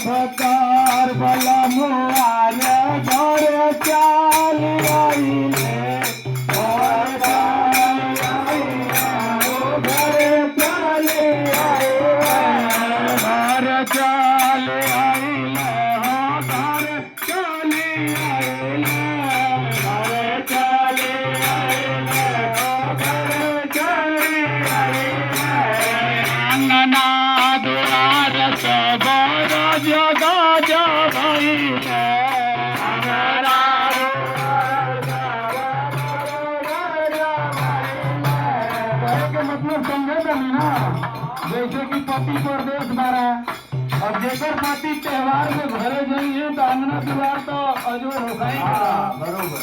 ભકાર બલમુઆર ઘર ચાલી આવીને ઘર ચાલી આવીને ઘર ચાલી આવીને ઘર ચાલી આવીને ઘર ચાલી આવીને ઘર ચાલી આવીને ઘર ચાલી આવીને અંગના દ્વાર સબર જગા જભાઈ मतलब समझे नहीं ना। जैसे कि पति परदेश बारा अब जेकर पति त्योहार में घरे जाइए तो अंगना द्वार तो अजोर हो गई। बरोबर